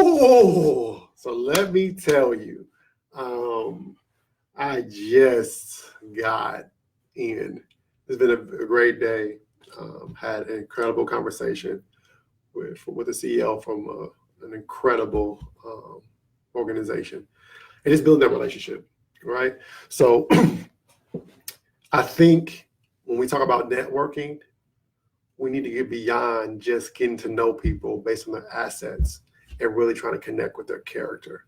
Oh, so let me tell you, I just got in. It's been a great day. Had an incredible conversation with the CEO from an incredible organization, and it's building that relationship, right? So I think when we talk about networking, we need to get beyond just getting to know people based on their assets and really trying to connect with their character.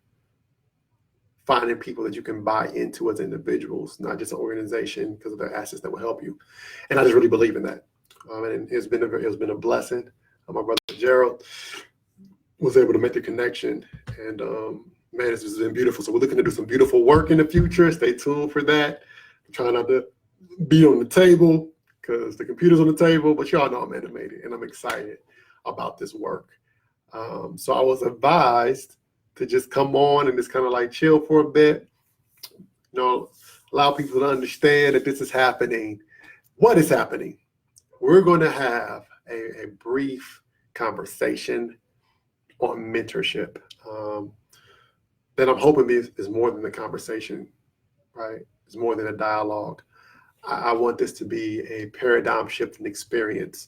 Finding people that you can buy into as individuals, not just an organization because of their assets that will help you. And I just really believe in that. And it's been a blessing. My brother Gerald was able to make the connection, and man, this has been beautiful. So we're looking to do some beautiful work in the future. Stay tuned for that. I'm trying not to be on the table because the computer's on the table, but y'all know I'm animated and I'm excited about this work. So I was advised to just come on and just kind of like chill for a bit, allow people to understand that this is happening. What is happening? We're going to have a brief conversation on mentorship that I'm hoping is more than a conversation, right? It's more than a dialogue. I want this to be a paradigm shifting experience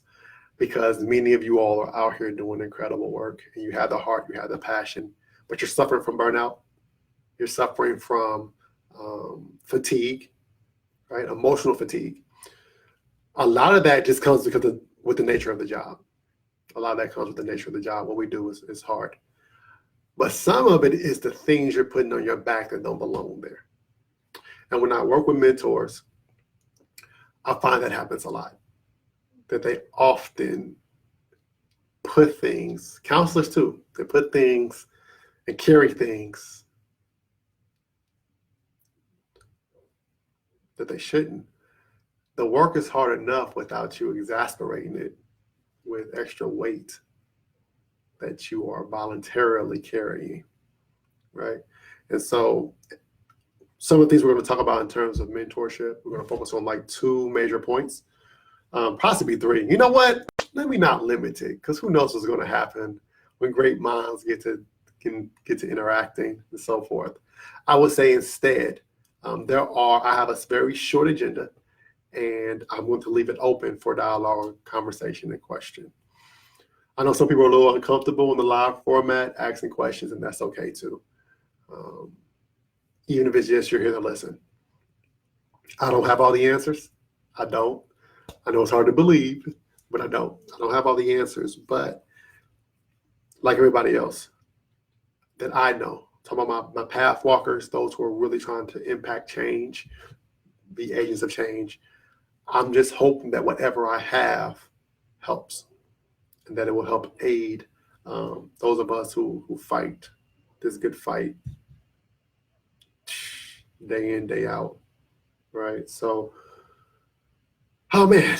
because many of you all are out here doing incredible work and you have the heart, you have the passion, but you're suffering from burnout. You're suffering from fatigue, right? Emotional fatigue. A lot of that just comes with the nature of the job. A lot of that comes with the nature of the job. What we do is hard. But some of it is the things you're putting on your back that don't belong there. And when I work with mentors, I find that happens a lot. That they often put things, counselors too, they put things and carry things that they shouldn't. The work is hard enough without you exasperating it with extra weight that you are voluntarily carrying, right? And so some of the things we're going to talk about in terms of mentorship, we're going to focus on like 2 major points, possibly 3. You know what? Let me not limit it because who knows what's going to happen when great minds can get to interacting and so forth. I would say instead, I have a very short agenda and I'm going to leave it open for dialogue, conversation, and question. I know some people are a little uncomfortable in the live format, asking questions, and that's okay too. Even if it's just you're here to listen. I don't have all the answers. I don't. I know it's hard to believe, but I don't. I don't have all the answers, but like everybody else that I know, talking about my path walkers, those who are really trying to impact change, be agents of change, I'm just hoping that whatever I have helps and that it will help aid those of us who fight this good fight day in, day out, right? So, oh man.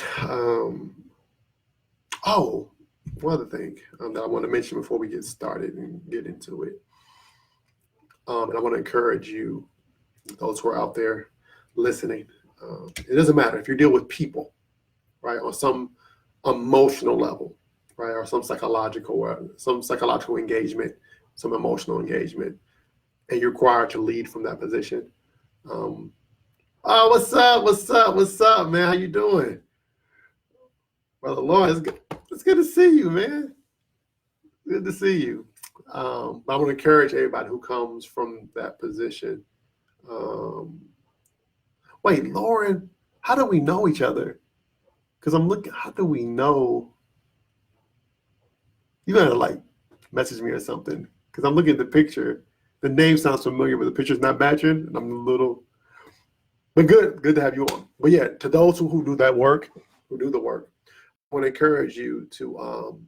One other thing that I want to mention before we get started and get into it. And I want to encourage you, those who are out there listening, it doesn't matter if you deal with people, right, on some emotional level, right, or some psychological engagement, some emotional engagement, and you're required to lead from that position. What's up, man? How you doing? Brother Lawrence, it's good to see you, man. Good to see you. I want to encourage everybody who comes from that position. Wait, Lauren, how do we know each other? Because I'm looking, how do we know? You gotta like message me or something. Because I'm looking at the picture. The name sounds familiar, but the picture's not matching. And I'm a little, but good to have you on. But yeah, to those who do that work, who do the work, I want to encourage you to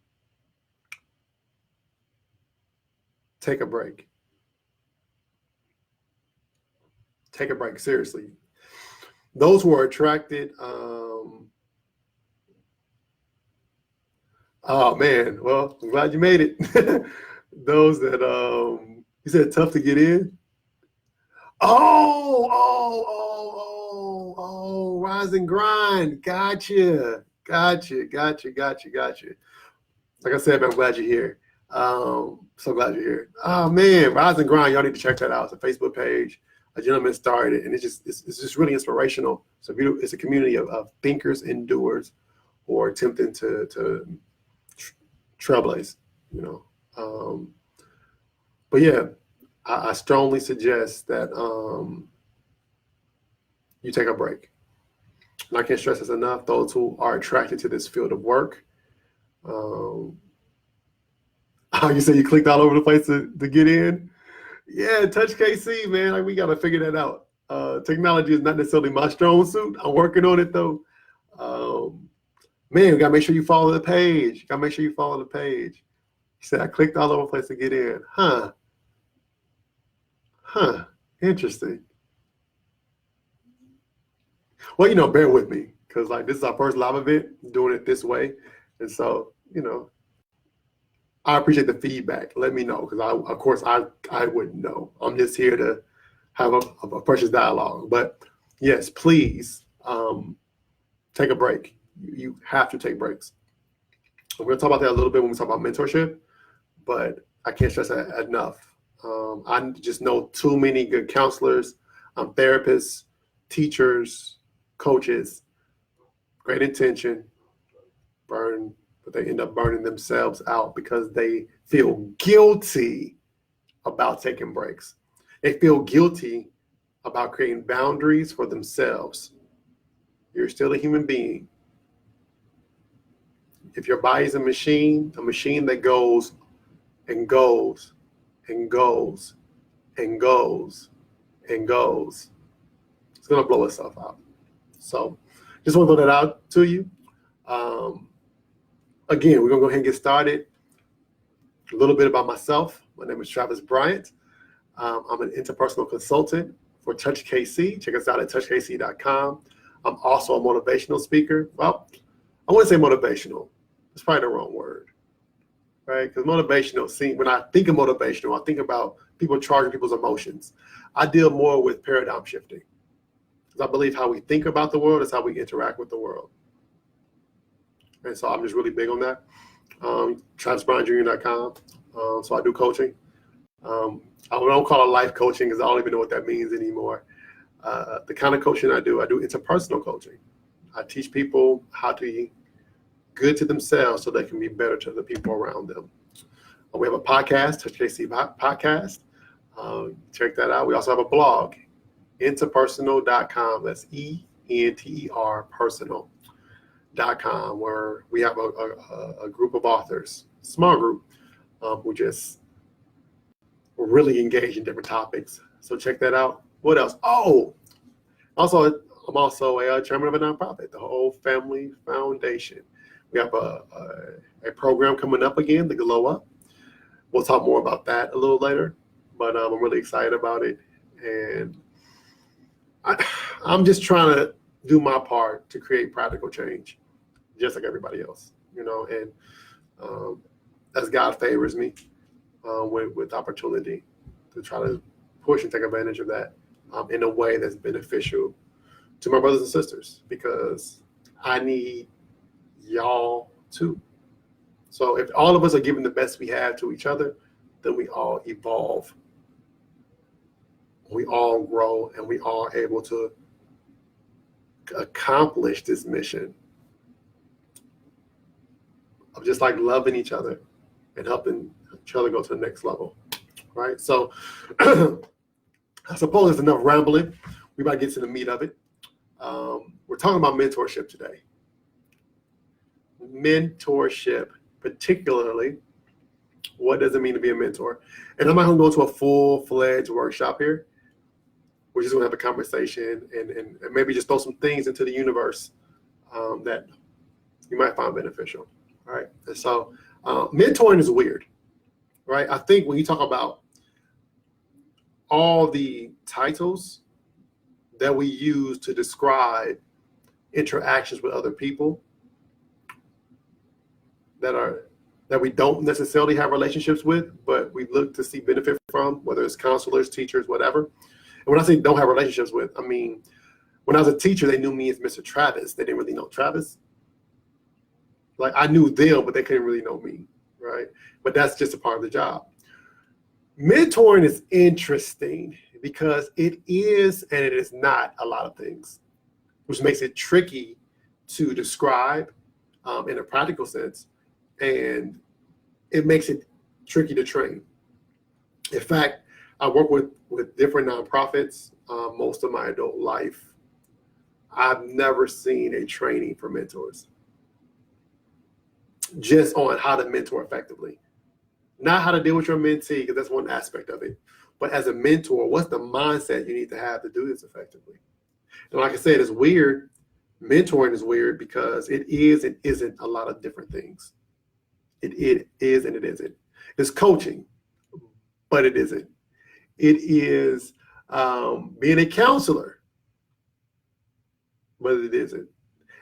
take a break. Take a break, seriously. Those who are attracted, oh man, well, I'm glad you made it. Those that, you said tough to get in? Oh, rise and grind. Gotcha. Like I said, I'm glad you're here. So glad you're here. Oh man, Rise and Grind. Y'all need to check that out. It's a Facebook page. A gentleman started it, and it's just really inspirational. So it's a community of thinkers and doers who are attempting to trailblaze. You know, but yeah, I strongly suggest that you take a break. And I can't stress this enough. Those who are attracted to this field of work. You say you clicked all over the place to get in? Yeah, Touch KC, man. Like, we got to figure that out. Technology is not necessarily my strong suit. I'm working on it, though. Man, we got to make sure you follow the page. You got to make sure you follow the page. He said, I clicked all over the place to get in. Huh. Interesting. Well, bear with me, because like this is our first live event, doing it this way. And so, I appreciate the feedback. Let me know, because of course I wouldn't know. I'm just here to have a precious dialogue. But yes, please take a break. You have to take breaks. We're going to talk about that a little bit when we talk about mentorship, but I can't stress that enough. I just know too many good counselors, therapists, teachers, coaches, great intention, but they end up burning themselves out because they feel guilty about taking breaks. They feel guilty about creating boundaries for themselves. You're still a human being. If your body's a machine that goes and goes and goes and goes and goes, it's going to blow itself out. So just want to throw that out to you. Again, we're going to go ahead and get started. A little bit about myself. My name is Travis Bryant. I'm an interpersonal consultant for Touch KC. Check us out at touchkc.com. I'm also a motivational speaker. Well, I wouldn't say motivational. It's probably the wrong word, right? Because motivational, when I think of motivational, I think about people charging people's emotions. I deal more with paradigm shifting, because I believe how we think about the world is how we interact with the world. And so I'm just really big on that. TravisBryantJr.com. So I do coaching. I don't call it life coaching because I don't even know what that means anymore. The kind of coaching I do interpersonal coaching. I teach people how to be good to themselves so they can be better to the people around them. We have a podcast, Touch KC Podcast. Check that out. We also have a blog, interpersonal.com. That's ENTER personal.com, where we have a group of authors, small group, who just really engage in different topics. So check that out. What else? Oh, also, I'm also a chairman of a nonprofit, the Whole Family Foundation. We have a program coming up again, the Glow Up. We'll talk more about that a little later, but I'm really excited about it. And I'm just trying to do my part to create practical change, just like everybody else, and as God favors me with opportunity to try to push and take advantage of that in a way that's beneficial to my brothers and sisters, because I need y'all too. So if all of us are giving the best we have to each other, then we all evolve. We all grow, and we all are able to accomplish this mission of just like loving each other and helping each other go to the next level, right? So I suppose it's enough rambling. We about to get to the meat of it. We're talking about mentorship today. Mentorship, particularly, what does it mean to be a mentor? And I'm not going to go to a full-fledged workshop here. We're just going to have a conversation and maybe just throw some things into the universe that you might find beneficial, right? And so mentoring is weird, right? I think when you talk about all the titles that we use to describe interactions with other people that we don't necessarily have relationships with, but we look to see benefit from, whether it's counselors, teachers, whatever. And when I say don't have relationships with, I mean, when I was a teacher, they knew me as Mr. Travis. They didn't really know Travis. Like, I knew them, but they couldn't really know me, right? But that's just a part of the job. Mentoring is interesting because it is and it is not a lot of things, which makes it tricky to describe in a practical sense, and it makes it tricky to train. In fact, I work with different nonprofits most of my adult life. I've never seen a training for mentors just on how to mentor effectively. Not how to deal with your mentee, because that's one aspect of it. But as a mentor, what's the mindset you need to have to do this effectively? And like I said, it's weird. Mentoring is weird because it is and isn't a lot of different things. It is and it isn't. It's coaching, but it isn't. It is being a counselor, but it isn't.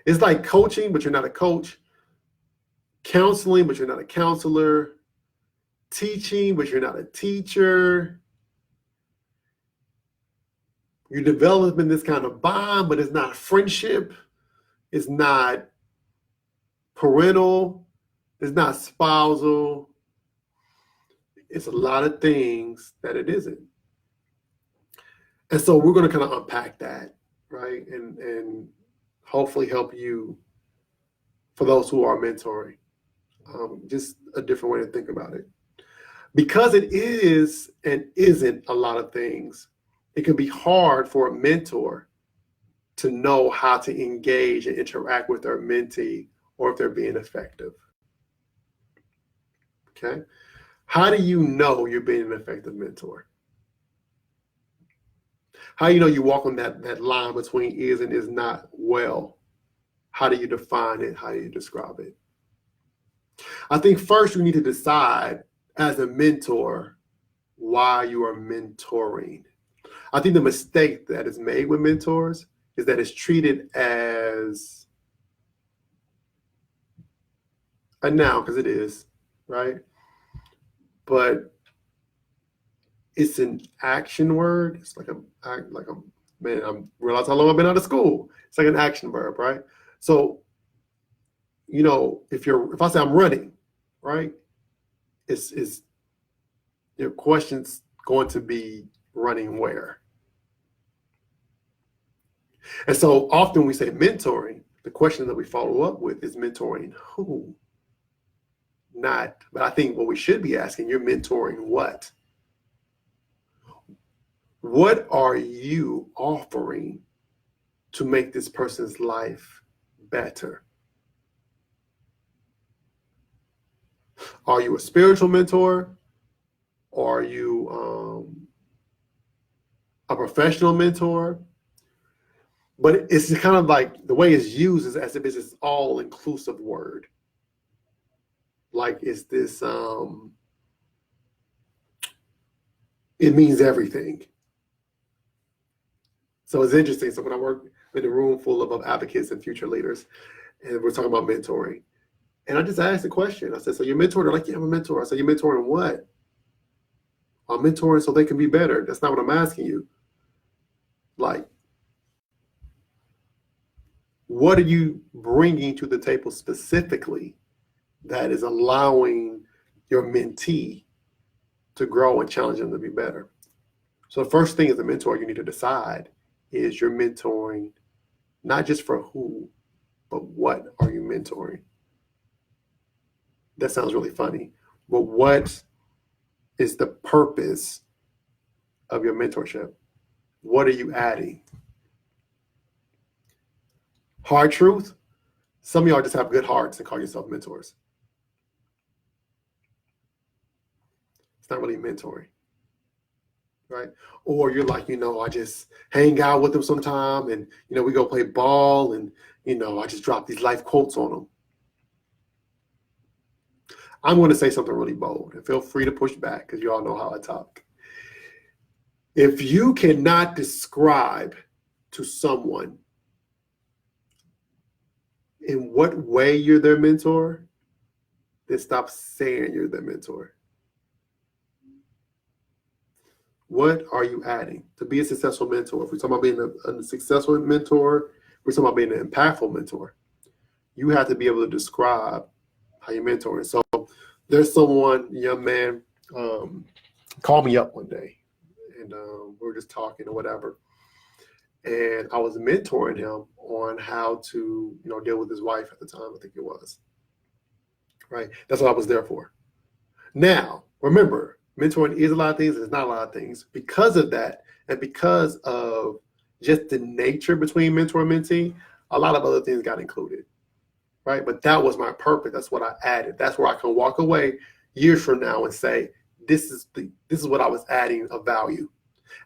It's like coaching, but you're not a coach. Counseling, but you're not a counselor. Teaching, but you're not a teacher. You're developing this kind of bond, but it's not friendship. It's not parental. It's not spousal. It's a lot of things that it isn't. And so we're going to kind of unpack that, right? And hopefully help you, for those who are mentoring, just a different way to think about it. Because it is and isn't a lot of things, it can be hard for a mentor to know how to engage and interact with their mentee or if they're being effective. Okay? How do you know you're being an effective mentor? How do you know you walk on that line between is and is not well? How do you define it? How do you describe it? I think first you need to decide as a mentor why you are mentoring. I think the mistake that is made with mentors is that it's treated as a noun, because it is, right? But it's an action word. It's like a man, I'm realize how long I've been out of school. It's like an action verb, right? So, if I say I'm running, right? Is your question's going to be running where? And so often we say mentoring, the question that we follow up with is mentoring who? But I think what we should be asking, you're mentoring what? What are you offering to make this person's life better? Are you a spiritual mentor? Or are you a professional mentor? But it's kind of like the way it's used is as if it's this all-inclusive word. Like it's this, it means everything. So it's interesting. So when I work in a room full of advocates and future leaders, and we're talking about mentoring, and I just asked the question. I said, so you're mentoring? They're like, yeah, I'm a mentor. I said, you're mentoring what? I'm mentoring so they can be better. That's not what I'm asking you. Like, what are you bringing to the table specifically that is allowing your mentee to grow and challenge them to be better? So the first thing as a mentor you need to decide is you're mentoring not just for who, but what are you mentoring? That sounds really funny, but what is the purpose of your mentorship? What are you adding? Hard truth, some of y'all just have good hearts and call yourself mentors. It's not really mentoring, right? Or you're like, I just hang out with them sometime and, we go play ball and, I just drop these life quotes on them. I'm going to say something really bold and feel free to push back because you all know how I talk. If you cannot describe to someone in what way you're their mentor, then stop saying you're their mentor. What are you adding to be a successful mentor? If we're talking about being a successful mentor, we're talking about being an impactful mentor. You have to be able to describe how you're mentoring. So There's someone, young man, called me up one day, and we were just talking or whatever. And I was mentoring him on how to, deal with his wife at the time, I think it was. Right? That's what I was there for. Now, remember, mentoring is a lot of things, it's not a lot of things. Because of that, and because of just the nature between mentor and mentee, a lot of other things got included. Right? But that was my purpose. That's what I added. That's where I can walk away years from now and say, this is what I was adding of value.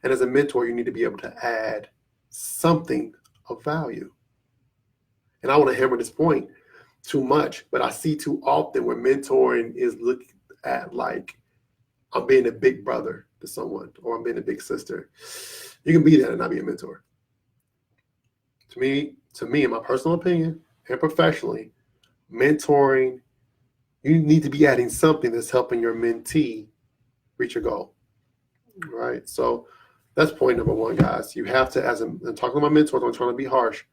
And as a mentor, you need to be able to add something of value. And I want to hammer this point too much, but I see too often where mentoring is looked at like I'm being a big brother to someone or I'm being a big sister. You can be that and not be a mentor. To me, in my personal opinion and professionally, mentoring, you need to be adding something that's helping your mentee reach a goal. Right? So that's point number one, guys. You have to, and talking to my mentors, I'm trying to be harsh,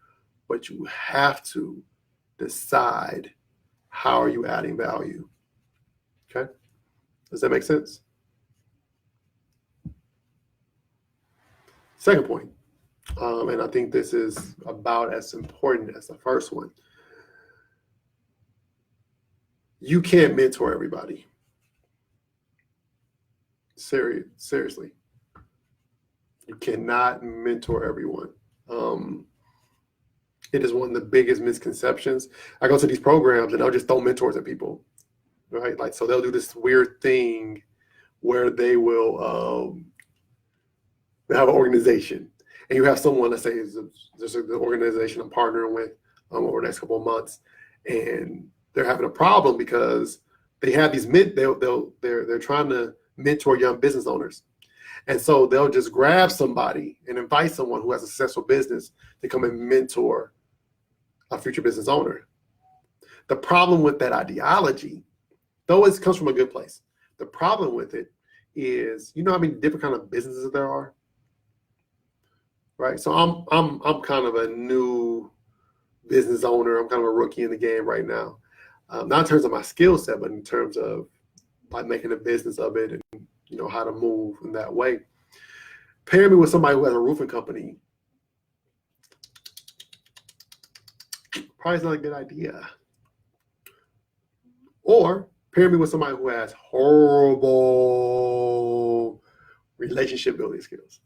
but you have to decide how are you adding value. Okay? Does that make sense? Second point, and I think this is about as important as the first one. You can't mentor everybody. Seriously. You cannot mentor everyone. It is one of the biggest misconceptions. I go to these programs and they'll just throw mentors at people, right? Like, so they'll do this weird thing where they will have an organization, and you have someone, let's say, there's an organization I'm partnering with over the next couple of months, and they're having a problem because they have these they're trying to mentor young business owners. And so they'll just grab somebody and invite someone who has a successful business to come and mentor a future business owner. The problem with that ideology, though it comes from a good place, the problem with it is, you know how many different kind of businesses there are? Right? So I'm kind of a new business owner. I'm kind of a rookie in the game right now. Not in terms of my skill set, but in terms of like making a business of it and how to move in that way. Pair me with somebody who has a roofing company. Probably not a good idea. Or pair me with somebody who has horrible relationship building skills.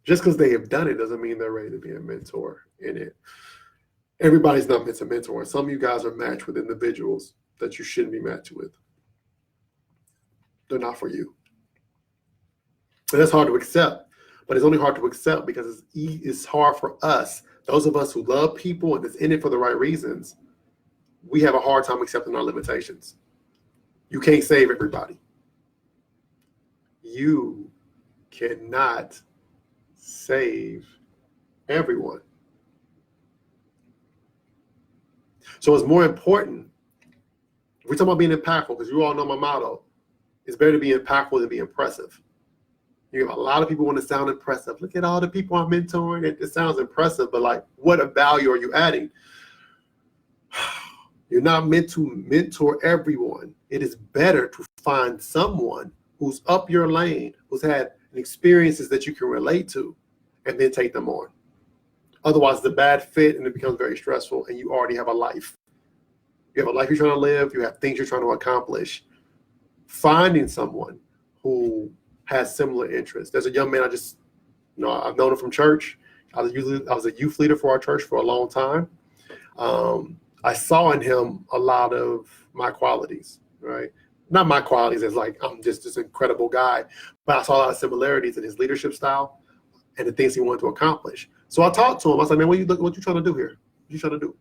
Just because they have done it doesn't mean they're ready to be a mentor in it. Everybody's not meant to mentor. Some of you guys are matched with individuals that you shouldn't be matched with. They're not for you. And that's hard to accept, but it's only hard to accept because it's hard for us, those of us who love people and is in it for the right reasons, we have a hard time accepting our limitations. You can't save everybody. You cannot save everyone. So it's more important, if we're talking about being impactful, because you all know my motto, it's better to be impactful than be impressive. You have a lot of people want to sound impressive. Look at all the people I'm mentoring. It sounds impressive, but like, what value are you adding? You're not meant to mentor everyone. It is better to find someone who's up your lane, who's had experiences that you can relate to, and then take them on. Otherwise, it's a bad fit and it becomes very stressful, and you already have a life. You have a life you're trying to live. You have things you're trying to accomplish. Finding someone who has similar interests. There's a young man I've known him from church. I was a youth leader for our church for a long time. I saw in him a lot of my qualities, right? Not my qualities as like, I'm just this incredible guy, but I saw a lot of similarities in his leadership style and the things he wanted to accomplish. So I talked to him. I was like, man, what you trying to do here? What you trying to do?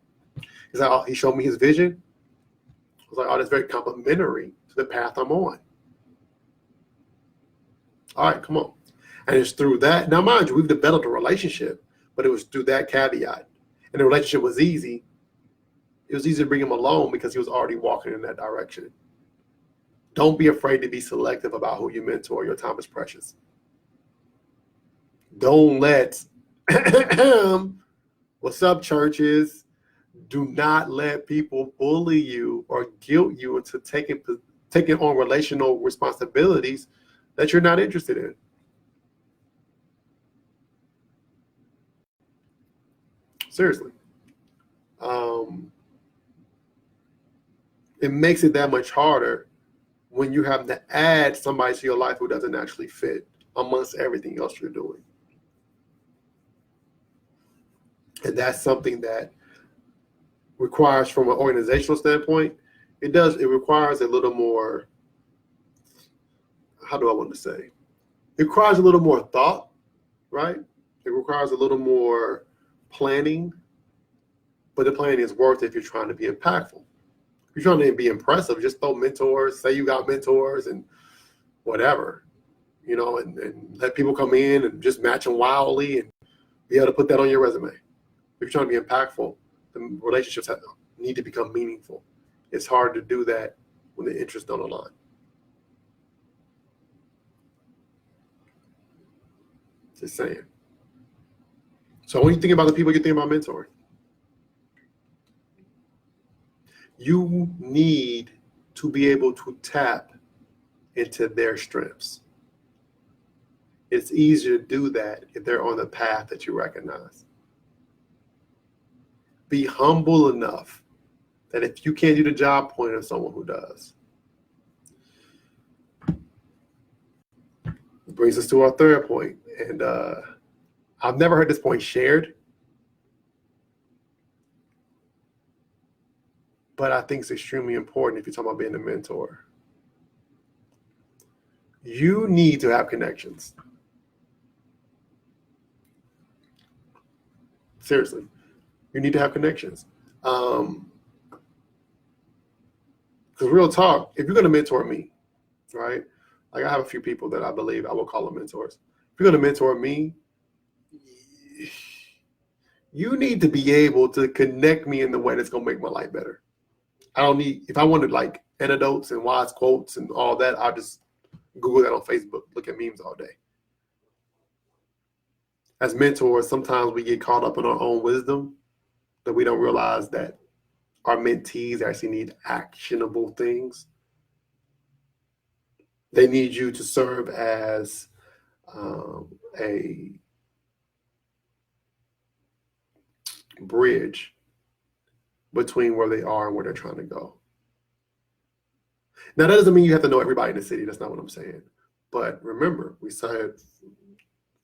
He showed me his vision. I was like, oh, that's very complimentary to the path I'm on. All right, come on. And it's through that. Now, mind you, we've developed a relationship, but it was through that caveat. And the relationship was easy. It was easy to bring him along because he was already walking in that direction. Don't be afraid to be selective about who you mentor. Your time is precious. Don't let, what's up, churches? Do not let people bully you or guilt you into taking on relational responsibilities that you're not interested in. Seriously. It makes it that much harder when you have to add somebody to your life who doesn't actually fit amongst everything else you're doing. And that's something that requires, from an organizational standpoint, it requires a little more, how do I want to say? It requires a little more thought, right? It requires a little more planning, but the planning is worth it if you're trying to be impactful. If you're trying to be impressive, just throw mentors, say you got mentors and whatever, and let people come in and just match them wildly and be able to put that on your resume. If you're trying to be impactful, the relationships need to become meaningful. It's hard to do that when the interests don't align. Just saying. So when you think about the people you think about mentoring, you need to be able to tap into their strengths. It's easier to do that if they're on the path that you recognize. Be humble enough that if you can't do the job, point at someone who does. It brings us to our third point, and I've never heard this point shared, but I think it's extremely important if you're talking about being a mentor. You need to have connections. Seriously, you need to have connections. Because real talk, if you're going to mentor me, right? Like I have a few people that I believe I will call them mentors. If you're going to mentor me, you need to be able to connect me in the way that's going to make my life better. If I wanted like anecdotes and wise quotes and all that, I'll just Google that on Facebook, look at memes all day. As mentors, sometimes we get caught up in our own wisdom that we don't realize that our mentees actually need actionable things. They need you to serve as a bridge between where they are and where they're trying to go. Now, that doesn't mean you have to know everybody in the city. That's not what I'm saying. But remember, we said,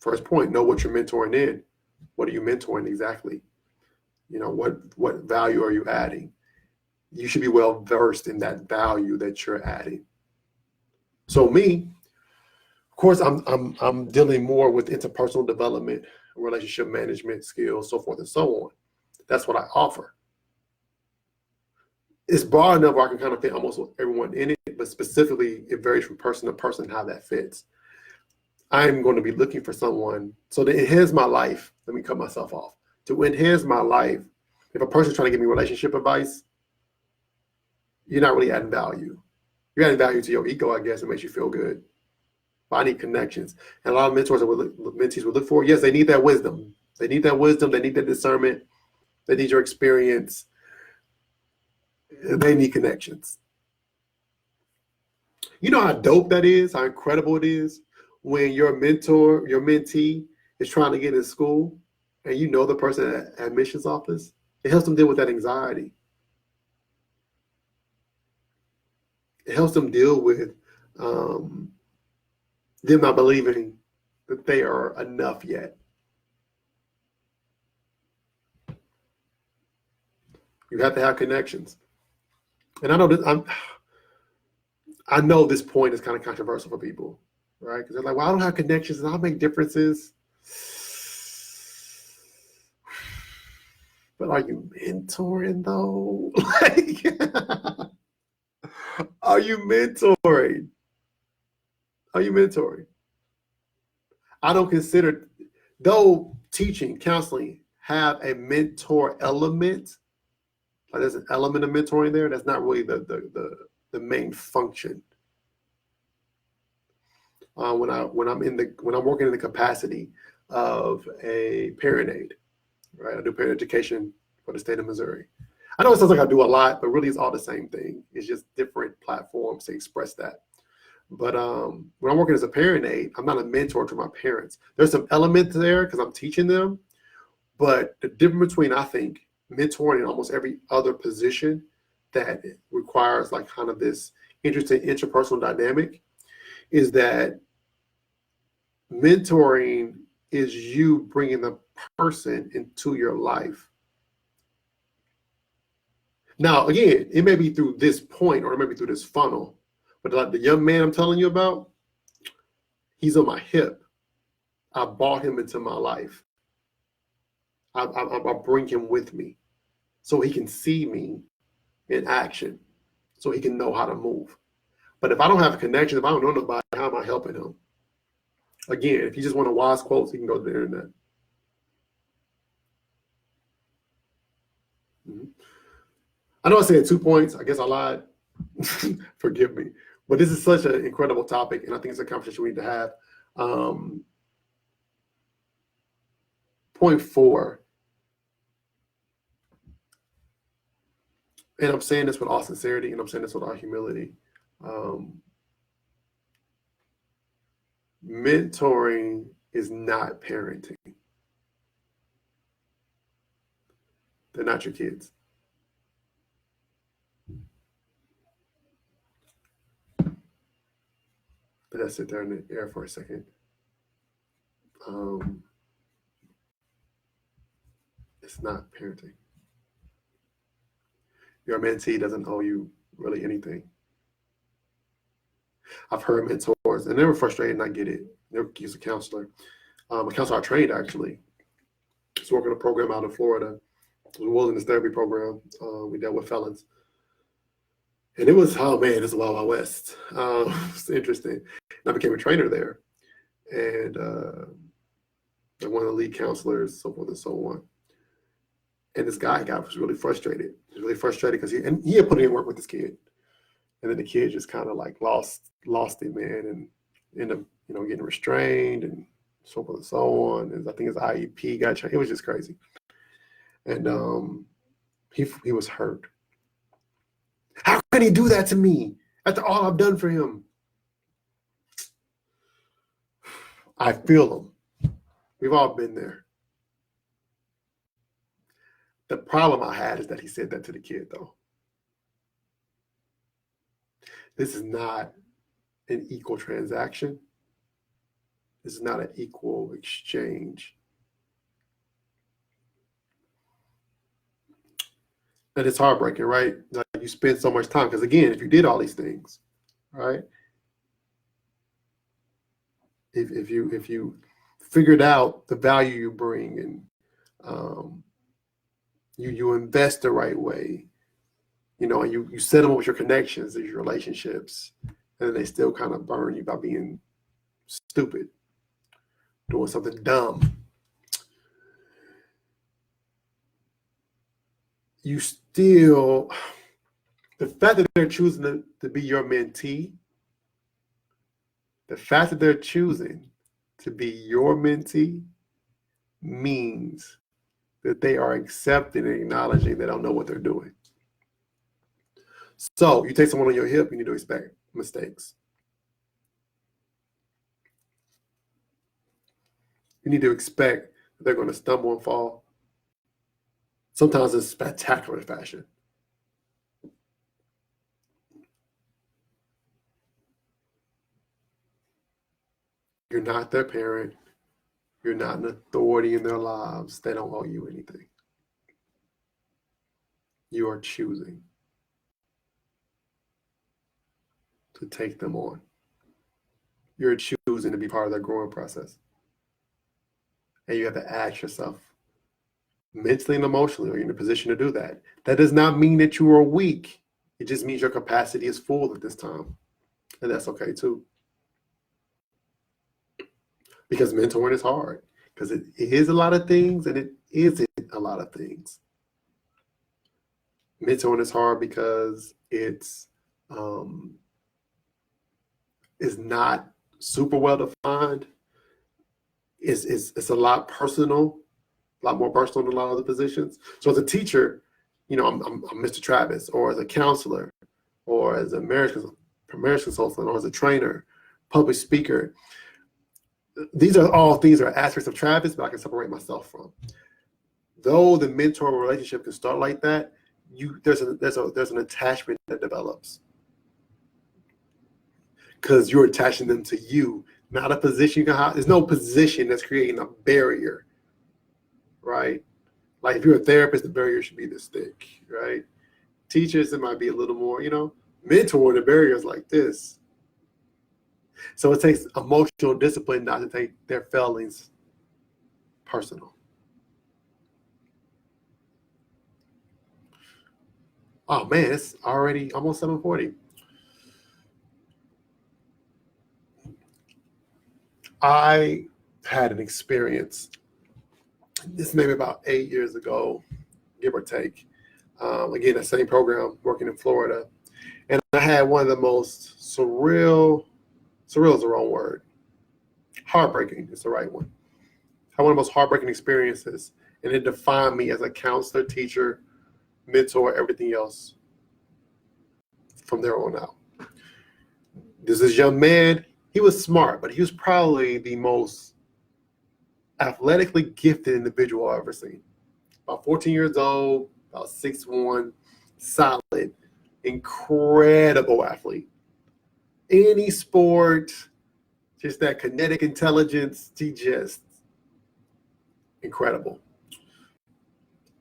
first point, know what you're mentoring in. What are you mentoring exactly? What value are you adding? You should be well versed in that value that you're adding. So me, of course, I'm dealing more with interpersonal development, relationship management skills, so forth and so on. That's what I offer. It's broad enough where I can kind of fit almost everyone in it, but specifically it varies from person to person how that fits. I'm going to be looking for someone, so to enhance my life, let me cut myself off. To enhance my life, if a person's trying to give me relationship advice, you're not really adding value. You're adding value to your ego, I guess. It makes you feel good. But I need connections. And a lot of mentors and mentees would look for, yes, they need that wisdom. They need that wisdom. They need that discernment. They need your experience. They need connections. You know how dope that is, how incredible it is when your mentor, your mentee is trying to get in school and you know the person at admissions office. It helps them deal with that anxiety. It helps them deal with them not believing that they are enough yet. You have to have connections. And I know this point is kind of controversial for people, right? Because they're like, well, I don't have connections and I'll make differences. But are you mentoring though? Are you mentoring? Are you mentoring? I don't consider, though teaching, counseling have a mentor element, like there's an element of mentoring there, that's not really the main function. When I'm working in the capacity of a parent aide, right? I do parent education for the state of Missouri. I know it sounds like I do a lot, but really it's all the same thing. It's just different platforms to express that. But when I'm working as a parent aide, I'm not a mentor to my parents. There's some elements there because I'm teaching them, but the difference between, I think, mentoring and almost every other position that requires like kind of this interesting interpersonal dynamic is that mentoring is you bringing the person into your life. Now, again, it may be through this point or it may be through this funnel, but like the young man I'm telling you about, he's on my hip. I brought him into my life. I bring him with me so he can see me in action, so he can know how to move. But if I don't have a connection, if I don't know nobody, how am I helping him? Again, if you just want a wise quotes, you can go to the internet. I know I said 2 points. I guess I lied. Forgive me. But this is such an incredible topic, and I think it's a conversation we need to have. Point 4, and I'm saying this with all sincerity, and I'm saying this with all humility. Mentoring is not parenting. They're not your kids. But let's sit there in the air for a second. It's not parenting. Your mentee doesn't owe you really anything. I've heard mentors, and they were frustrated, and I get it. He's a counselor. A counselor I trained, actually. He's working a program out in Florida. It was a wilderness therapy program. We dealt with felons. And it was, oh man, it's a Wild Wild West. It's interesting. And I became a trainer there. And one of the lead counselors, so forth and so on. And this guy was really frustrated. He was really frustrated because he had put in work with this kid. And then the kid just kind of like lost it, man, and ended up, getting restrained and so forth and so on. And I think his IEP got changed. It was just crazy. And he was hurt. How can he do that to me after all I've done for him? I feel him. We've all been there. The problem I had is that he said that to the kid, though. This is not an equal transaction. This is not an equal exchange. And it's heartbreaking, right? Like you spend so much time, because again, if you did all these things, right? If you figured out the value you bring and you invest the right way, and you set them up with your connections, your relationships, and then they still kind of burn you by being stupid, doing something dumb. You still, the fact that they're choosing to be your mentee, the fact that they're choosing to be your mentee means that they are accepting and acknowledging they don't know what they're doing. So you take someone on your hip, you need to expect mistakes. You need to expect that they're going to stumble and fall. Sometimes in spectacular fashion. You're not their parent. You're not an authority in their lives. They don't owe you anything. You are choosing to take them on. You're choosing to be part of their growing process. And you have to ask yourself, mentally and emotionally, are you in a position to do that? That does not mean that you are weak. It just means your capacity is full at this time. And that's okay too. Because mentoring is hard. Because it is a lot of things and it isn't a lot of things. Mentoring is hard because it's not super well defined. It's a lot personal. a lot more personal than a lot of other positions. So as a teacher, I'm Mr. Travis, or as a counselor, or as a marriage consultant, or as a trainer, public speaker. These are all things that are aspects of Travis, but I can separate myself from. Though the mentor relationship can start like that, there's an attachment that develops because you're attaching them to you, not a position you can have. There's no position that's creating a barrier, right? Like if you're a therapist, the barrier should be this thick, right? Teachers, it might be a little more, mentor, the barrier is like this. So it takes emotional discipline not to take their failings personal. Oh man, it's already almost 7:40. I had an experience, this maybe about 8 years ago, give or take. Again, that same program, working in Florida. And I had one of the most surreal is the wrong word. Heartbreaking is the right one. I had one of the most heartbreaking experiences, and it defined me as a counselor, teacher, mentor, everything else from there on out. This young man, he was smart, but he was probably the most athletically gifted individual I've ever seen. About 14 years old, about 6'1", solid, incredible athlete. Any sport, just that kinetic intelligence, he just incredible.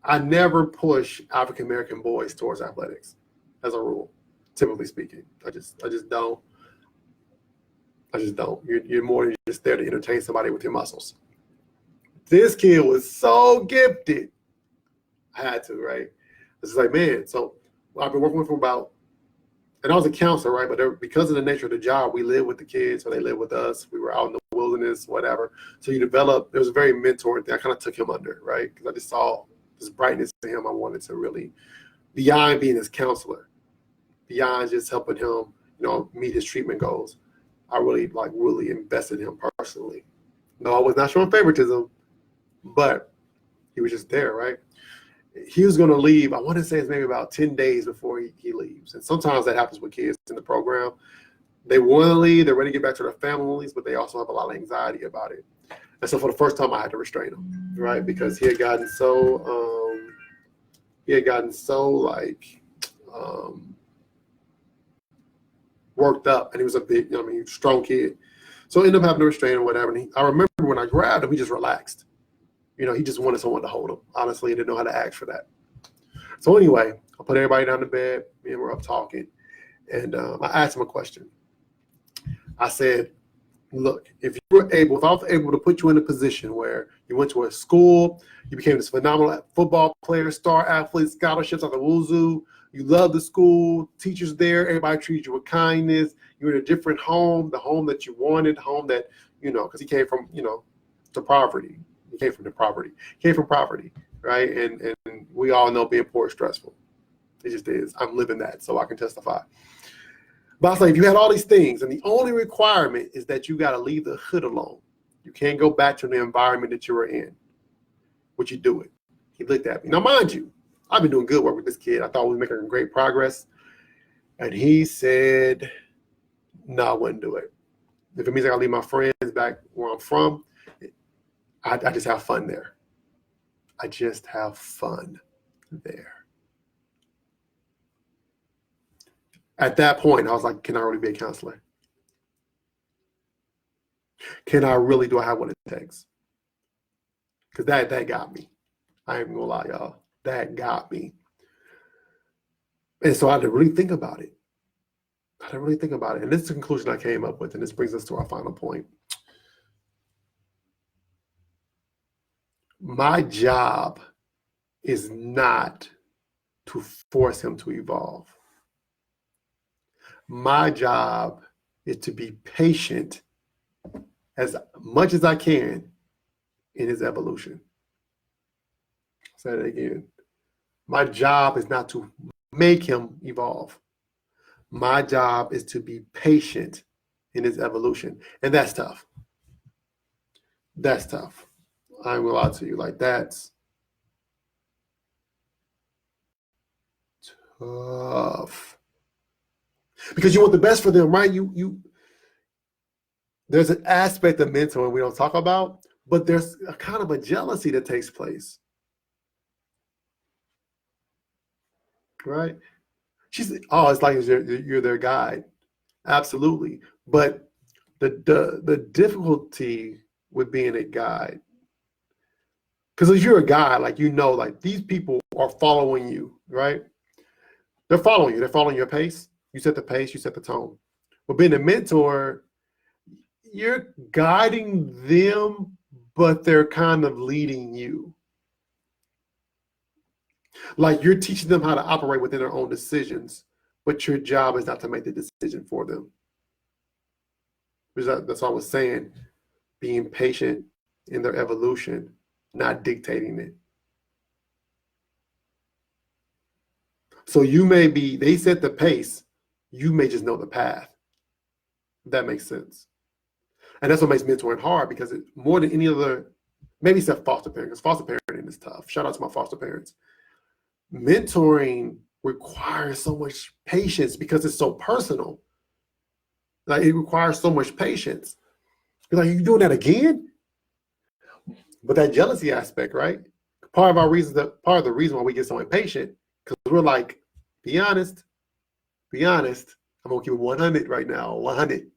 I never push African American boys towards athletics as a rule, typically speaking. I just don't. You're more than just there to entertain somebody with your muscles. This kid was so gifted. I had to, right? It's like, man, so I've been working with him and I was a counselor, right? But because of the nature of the job, we live with the kids, or they live with us. We were out in the wilderness, whatever. So there was a very mentoring thing. I kind of took him under, right? Because I just saw this brightness in him. I wanted to really, beyond being his counselor, beyond just helping him, meet his treatment goals, I really invested in him personally. No, I was not showing favoritism, but he was just there, right? He was going to leave. I want to say it's maybe about 10 days before he leaves. And sometimes that happens with kids in the program. They want to leave. They're ready to get back to their families, but they also have a lot of anxiety about it. And so for the first time, I had to restrain him, right? Because he had gotten so worked up, and he was a big, strong kid. So I ended up having to restrain him, whatever. And I remember when I grabbed him, he just relaxed. He just wanted someone to hold him. Honestly, he didn't know how to ask for that. So anyway, I put everybody down to bed. Me and we're up talking. And I asked him a question. I said, look, if I was able to put you in a position where you went to a school, you became this phenomenal football player, star athlete, scholarships out the wazoo, you love the school, teachers there, everybody treated you with kindness, you're in a different home, the home that you wanted, the home that, because he came from, the poverty. He came from poverty, right? And we all know being poor is stressful. It just is. I'm living that, so I can testify. But I was like, if you had all these things, and the only requirement is that you got to leave the hood alone. You can't go back to the environment that you were in. Would you do it? He looked at me. Now, mind you, I've been doing good work with this kid. I thought we were making great progress. And he said, no, I wouldn't do it. If it means I got to leave my friends back where I'm from, I just have fun there. I just have fun there. At that point, I was like, can I really be a counselor? Do I have what it takes? Because that got me. I ain't gonna lie, y'all. That got me. And so I had to really think about it. And this is the conclusion I came up with, and this brings us to our final point. My job is not to force him to evolve. My job is to be patient as much as I can in his evolution. I'll say that again. My job is not to make him evolve. My job is to be patient in his evolution. And that's tough. I ain't gonna lie to you. Like, that's tough because you want the best for them, right? There's an aspect of mentoring we don't talk about, but there's a kind of a jealousy that takes place, right? It's like you're their guide. Absolutely. But the difficulty with being a guide, because if you're a guide, like, like these people are following you, right? They're following you. They're following your pace. You set the pace, you set the tone. But being a mentor, you're guiding them, but they're kind of leading you. Like, you're teaching them how to operate within their own decisions, but your job is not to make the decision for them. That's what I was saying, being patient in their evolution, not dictating it. So they set the pace, you may just know the path. If that makes sense. And that's what makes mentoring hard, because it more than any other, maybe except foster parents, because foster parenting is tough. Shout out to my foster parents. Mentoring requires so much patience because it's so personal. Like, it requires so much patience. You're like, you doing that again? But that jealousy aspect, right? Part of the reason why we get so impatient, because we're like, be honest. I'm gonna keep it 100 right now. 100,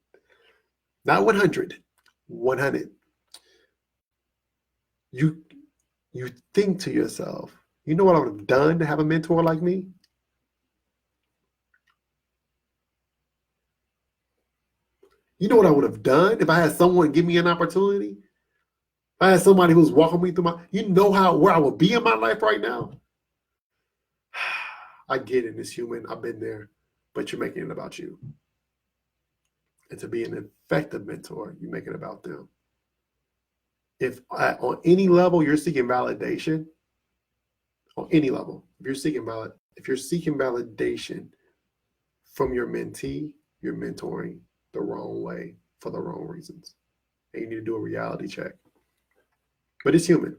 not 100, 100. You think to yourself, you know what I would have done to have a mentor like me? You know what I would have done if I had someone give me an opportunity? If I had somebody who's walking me through where I would be in my life right now? I get it, it's human. I've been there, but you're making it about you. And to be an effective mentor, you make it about them. If on any level you're seeking validation, on any level, if you're seeking validation from your mentee, you're mentoring the wrong way for the wrong reasons. And you need to do a reality check. But it's human.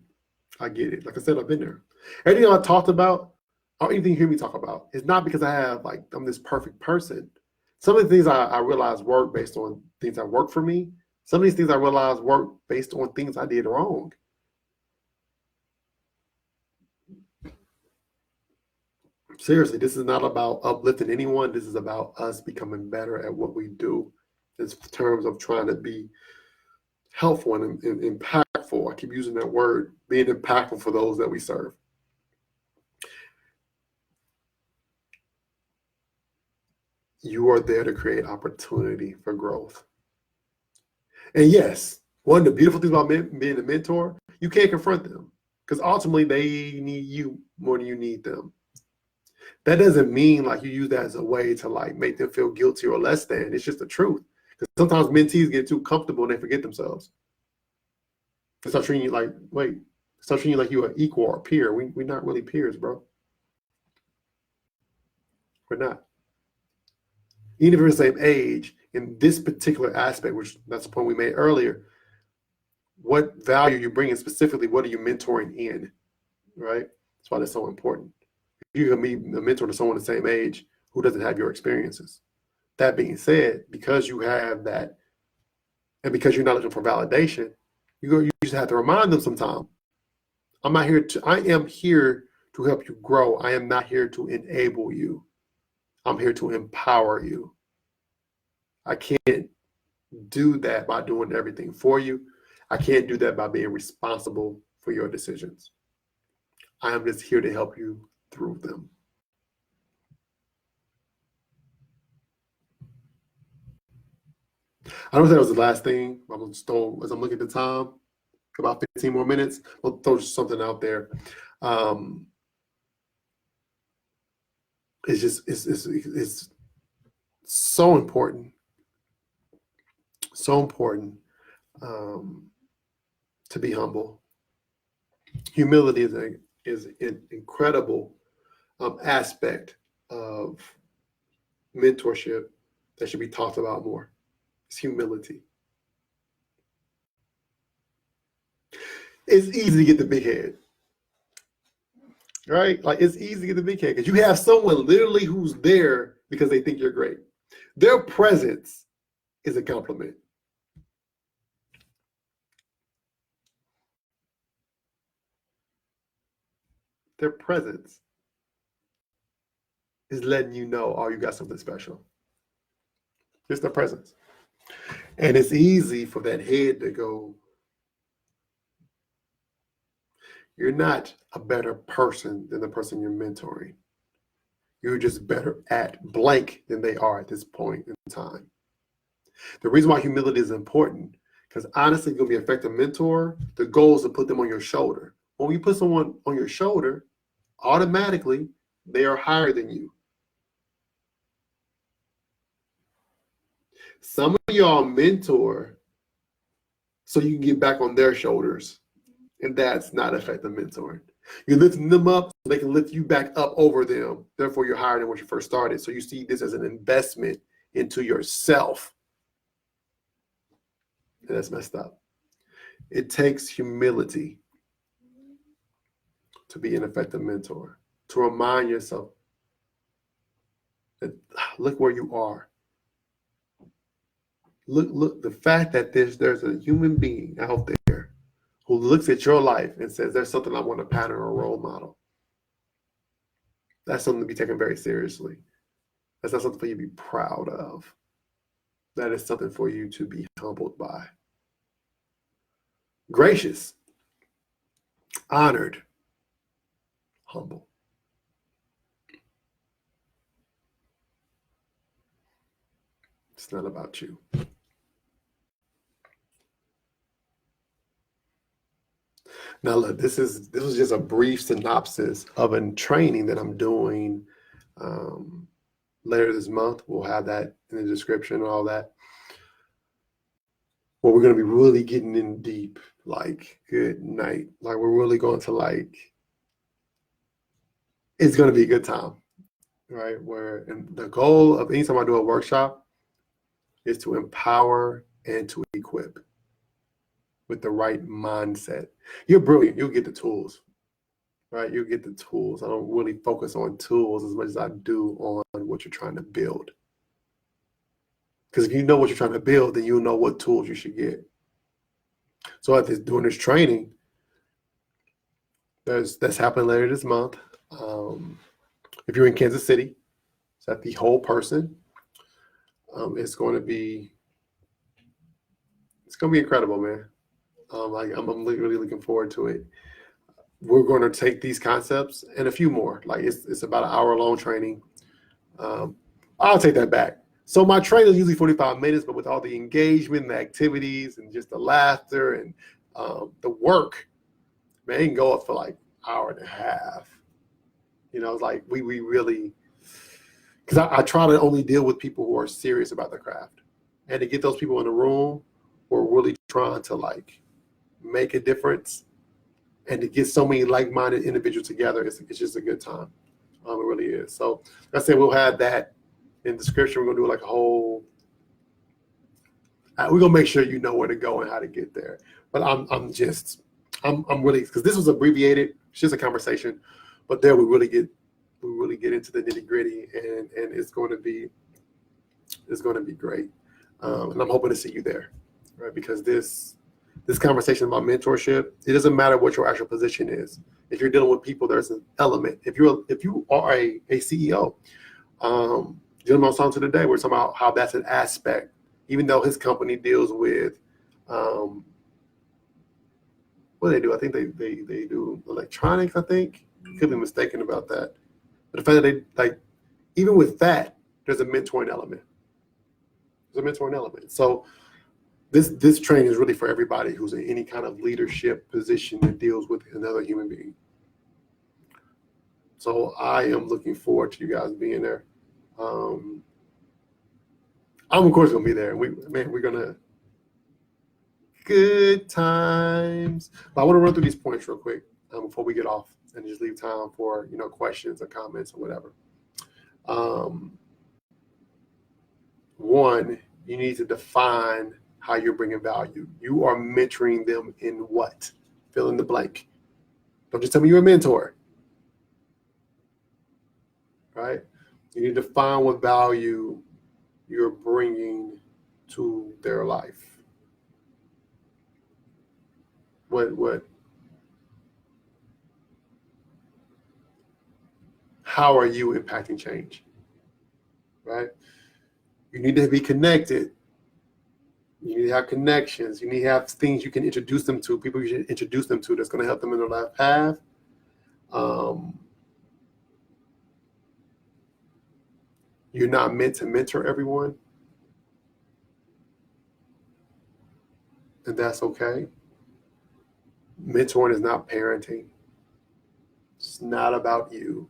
I get it. Like I said, I've been there. Everything I talked about, or anything you hear me talk about, is not because I'm this perfect person. Some of the things I realize work based on things that work for me. Some of these things I realize work based on things I did wrong. Seriously, this is not about uplifting anyone. This is about us becoming better at what we do in terms of trying to be helpful and impactful. I keep using that word, being impactful for those that we serve. You are there to create opportunity for growth. And yes, one of the beautiful things about being a mentor, you can't confront them, because ultimately they need you more than you need them. That doesn't mean like you use that as a way to like make them feel guilty or less than. It's just the truth. Because sometimes mentees get too comfortable and they forget themselves. They start treating you like, you're an equal or a peer. We're not really peers, bro. We're not. Even if we're the same age, in this particular aspect, which that's the point we made earlier, what value you're bringing specifically, what are you mentoring in, right? That's why that's so important. You can be a mentor to someone the same age who doesn't have your experiences. That being said, because you have that, and because you're not looking for validation, you just have to remind them sometime. I am here to help you grow. I am not here to enable you. I'm here to empower you. I can't do that by doing everything for you. I can't do that by being responsible for your decisions. I am just here to help you through them. I don't think that was the last thing. I'm going to stall as I'm looking at the time, about 15 more minutes. We'll throw something out there. It's so important. So important to be humble. Humility is an incredible aspect of mentorship that should be talked about more. It's humility. It's easy to get the big head. right? Like it's easy to get the big head because you have someone literally who's there because they think you're great. Their presence is a compliment. Their presence is letting you know, oh, you got something special. Just their presence. And it's easy for that head to go, you're not a better person than the person you're mentoring. You're just better at blank than they are at this point in time. The reason why humility is important, because honestly, you're going to be an effective mentor. The goal is to put them on your shoulder. When you put someone on your shoulder, automatically, they are higher than you. Some of y'all mentor so you can get back on their shoulders, and that's not effective mentoring. You're lifting them up so they can lift you back up over them. Therefore, you're higher than when you first started. So you see this as an investment into yourself. And that's messed up. It takes humility to be an effective mentor, to remind yourself that look where you are. Look, the fact that there's a human being out there who looks at your life and says, there's something I want to pattern or role model. That's something to be taken very seriously. That's not something for you to be proud of. That is something for you to be humbled by. Gracious, honored, humble. It's not about you. Now, look, this was just a brief synopsis of a training that I'm doing later this month. We'll have that in the description and all that. Well, we're going to be really getting in deep, like good night. Like we're really going to it's going to be a good time, right? And the goal of anytime I do a workshop is to empower and to equip with the right mindset. You're brilliant. You'll get the tools, right? You'll get the tools. I don't really focus on tools as much as I do on what you're trying to build. Because if you know what you're trying to build, then you'll know what tools you should get. So during this training, that's happening later this month. If you're in Kansas City, it's at the Whole Person. It's going to be incredible, man. I'm really looking forward to it. We're going to take these concepts and a few more. Like it's about an hour-long training. I'll take that back. So my training is usually 45 minutes, but with all the engagement and the activities and just the laughter and the work, man, it can go up for like an hour and a half. You know, it's like we really, because I try to only deal with people who are serious about their craft. And to get those people in the room who are really trying to like make a difference and to get so many like-minded individuals together, it's just a good time. It really is. So like I said, we'll have that in the description. We're gonna do like a whole. We're gonna make sure you know where to go and how to get there. But I'm really, because this was abbreviated. It's just a conversation, but there we really get into the nitty-gritty, and it's going to be great. And I'm hoping to see you there, right? Because this conversation about mentorship, it doesn't matter what your actual position is. If you're dealing with people, there's an element. If you are a CEO, gentleman I was talking to today, we're talking about how that's an aspect, even though his company deals with what do they do? I think they do electronics, I think. Could be mistaken about that. But the fact that they like, even with that, there's a mentoring element. So this training is really for everybody who's in any kind of leadership position that deals with another human being. So I am looking forward to you guys being there. I'm of course gonna be there. We're gonna good times. But I want to run through these points real quick before we get off and just leave time for questions or comments or whatever. One, you need to define how you're bringing value. You are mentoring them in what? Fill in the blank. Don't just tell me you're a mentor. right? You need to find what value you're bringing to their life. How are you impacting change, right? You need to be connected. You need to have connections. You need to have things you can introduce them to, people you should introduce them to that's going to help them in their life path. You're not meant to mentor everyone, and that's okay. Mentoring is not parenting. It's not about you.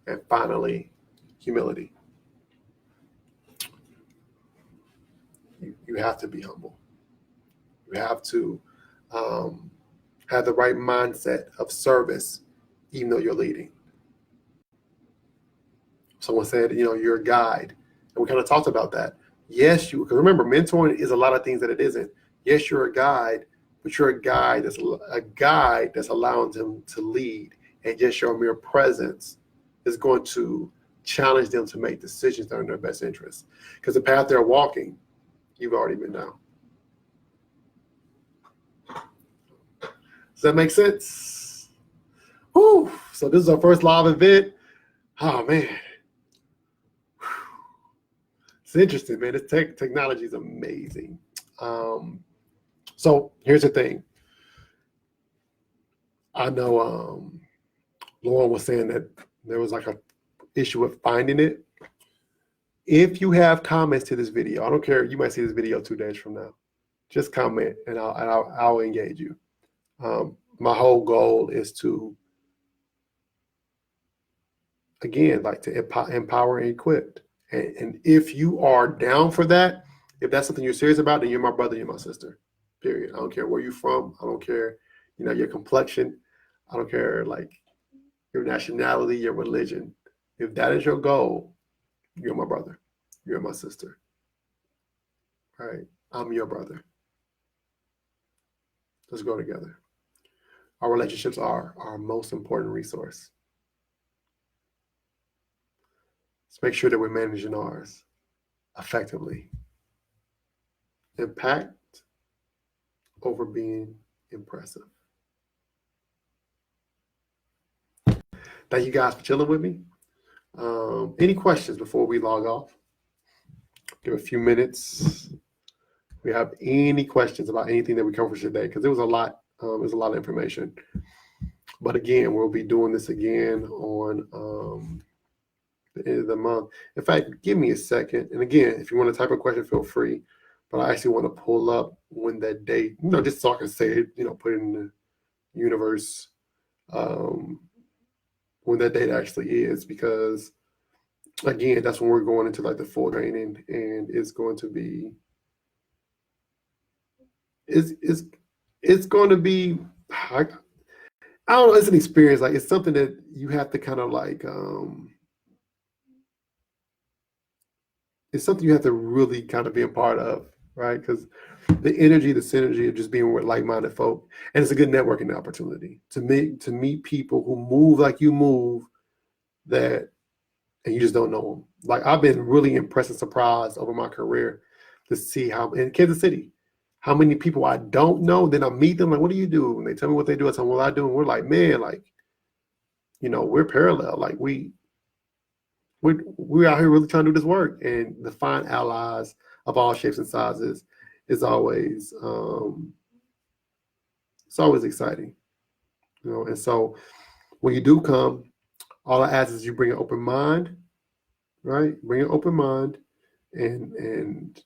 And finally, humility. You have to be humble. You have to have the right mindset of service, even though you're leading. Someone said, you're a guide. And we kind of talked about that. Yes, because remember, mentoring is a lot of things that it isn't. Yes, you're a guide, but you're a guide that's allowing them to lead. And just your mere presence is going to challenge them to make decisions that are in their best interest. Because the path they're walking, you've already been down. Does that make sense? Whew. So this is our first live event. Oh, man. It's interesting, man. This technology is amazing. So here's the thing. I know Lauren was saying that there was like a issue with finding it. If you have comments to this video, I don't care. You might see this video 2 days from now. Just comment, and I'll engage you. My whole goal is to, again, like to empower and equip. And if you are down for that, if that's something you're serious about, then you're my brother, you're my sister. Period. I don't care where you're from. I don't care, your complexion. I don't care, like, your nationality, your religion. If that is your goal, you're my brother. You're my sister. All right? I'm your brother. Let's go together. Our relationships are our most important resource. Let's make sure that we're managing ours effectively. Impact over being impressive. Thank you guys for chilling with me. Any questions before we log off? Give a few minutes. If we have any questions about anything that we covered today, because there was a lot. There's a lot of information. But again, we'll be doing this again on the end of the month. In fact, give me a second. And again, if you want to type a question, feel free. But I actually want to pull up when that date, just so I can say it, put it in the universe, when that date actually is, because again, that's when we're going into like the full training, and it's going to be, it's going to be, I don't know, it's an experience. Like, it's something that you have to kind of like, it's something you have to really kind of be a part of, right? Because the energy, the synergy of just being with like-minded folk, and it's a good networking opportunity to meet people who move like you move, and you just don't know them. Like, I've been really impressed and surprised over my career to see how in Kansas City, how many people I don't know. Then I meet them, like, what do you do? And they tell me what they do. I tell them what I do, and we're like, man, like, we're parallel. Like, we're out here really trying to do this work, and to find allies of all shapes and sizes is always it's always exciting, And so when you do come, all I ask is you bring an open mind, right? Bring an open mind, and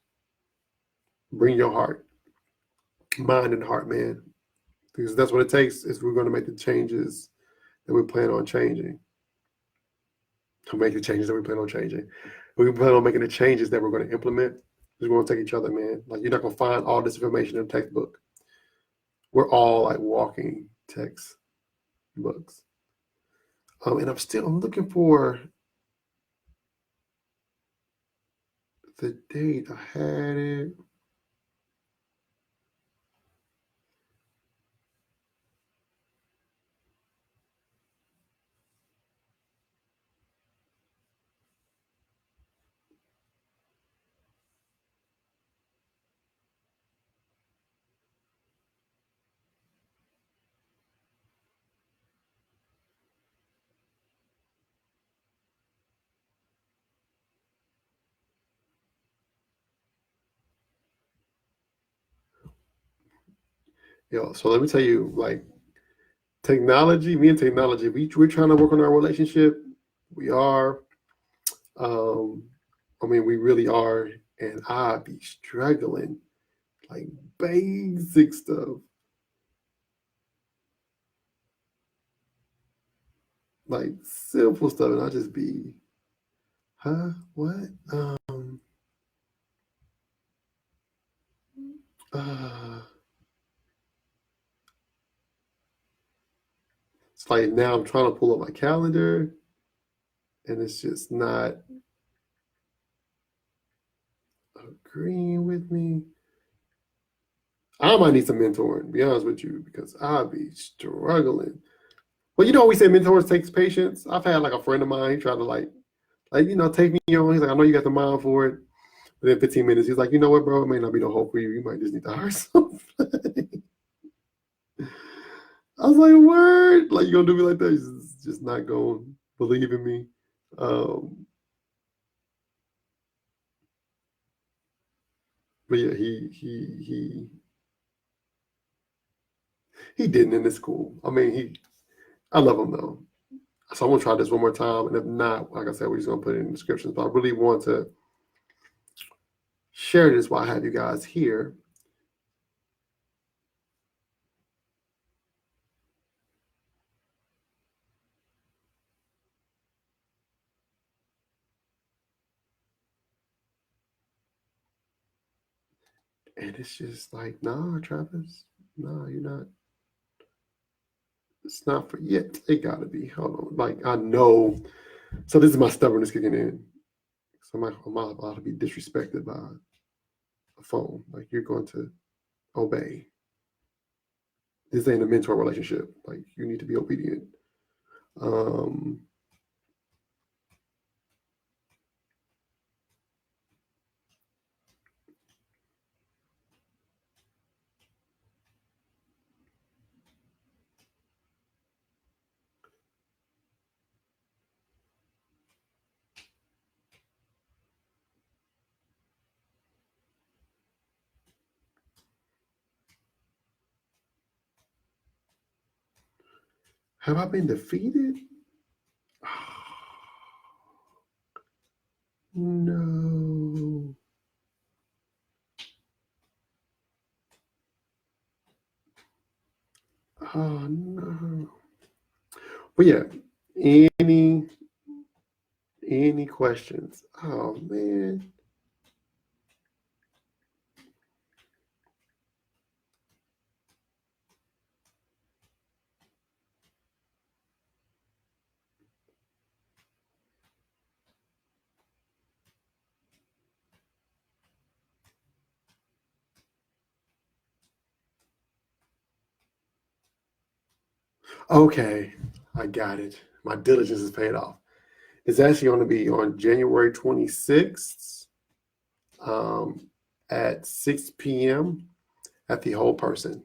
bring your heart, mind and heart, man, because that's what it takes if we're going to make the changes that we plan on changing. To make the changes that we plan on changing. We plan on making the changes that we're going to implement. We're going to take each other, man. Like, you're not going to find all this information in a textbook. We're all like walking textbooks. And I'm looking for the date. I had it. So let me tell you, like technology, me and technology, we're trying to work on our relationship. We are. Um, I mean, we really are, and I be struggling like basic stuff, like simple stuff, and I just be, huh, what? Uh, it's like now I'm trying to pull up my calendar, and it's just not agreeing with me. I might need some mentoring, to be honest with you, because I be struggling. Well, we say mentors takes patience. I've had like a friend of mine, he tried to take me on. He's like, I know you got the mind for it. Within 15 minutes, he's like, you know what, bro? It may not be the hope for you. You might just need to hire somebody. I was like, word? Like, you gonna do me like that? He's just not gonna believe in me. Um, but yeah, he didn't, and it's cool. I mean, I love him though. So I'm gonna try this one more time, and if not, like I said, we're just gonna put it in the descriptions. But I really want to share this while I have you guys here. And it's just like, nah, Travis, nah, you're not. It's not for yet. It gotta be. Hold on. Like I know. So this is my stubbornness kicking in. So I'm not allowed to be disrespected by a phone. Like you're going to obey. This ain't a mentor relationship. Like you need to be obedient. Um, have I been defeated? No. Oh no. But yeah, any questions? Oh man. Okay, I got it. My diligence is paid off. It's actually going to be on January 26th um, at 6 p.m. at the Whole Person.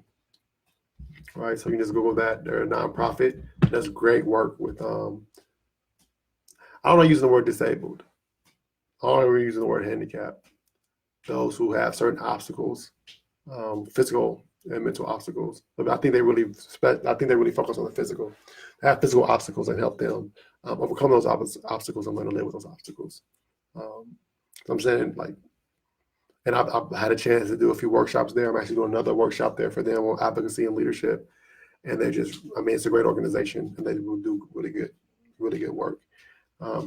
All right, so you can just Google that. They're a nonprofit. Does great work with, I don't like using the word disabled. I don't like using the word handicap. Those who have certain obstacles, physical and mental obstacles. But I think they really focus on the physical. They have physical obstacles and help them overcome those obstacles and learn to live with those obstacles. So I'm saying like, and I've had a chance to do a few workshops there. I'm actually doing another workshop there for them on advocacy and leadership. And it's a great organization, and they will do really good work.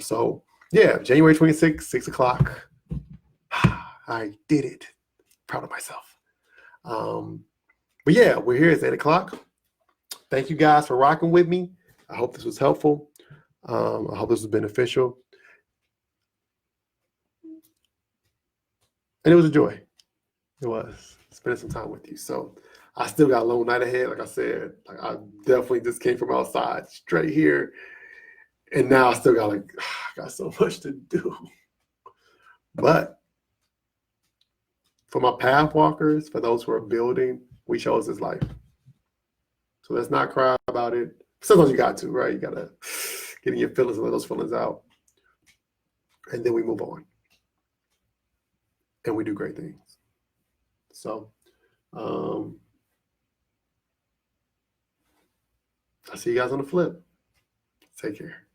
So yeah, January 26th, 6 o'clock. I did it. Proud of myself. But yeah, we're here. It's 8 o'clock. Thank you guys for rocking with me. I hope this was helpful. I hope this was beneficial. And it was a joy. It was spending some time with you. So I still got a long night ahead. Like I said, like I definitely just came from outside straight here. And now I still got so much to do. But for my path walkers, for those who are building, we chose this life. So let's not cry about it. Sometimes you got to, right? You got to get in your feelings and let those feelings out. And then we move on. And we do great things. So, I'll see you guys on the flip. Take care.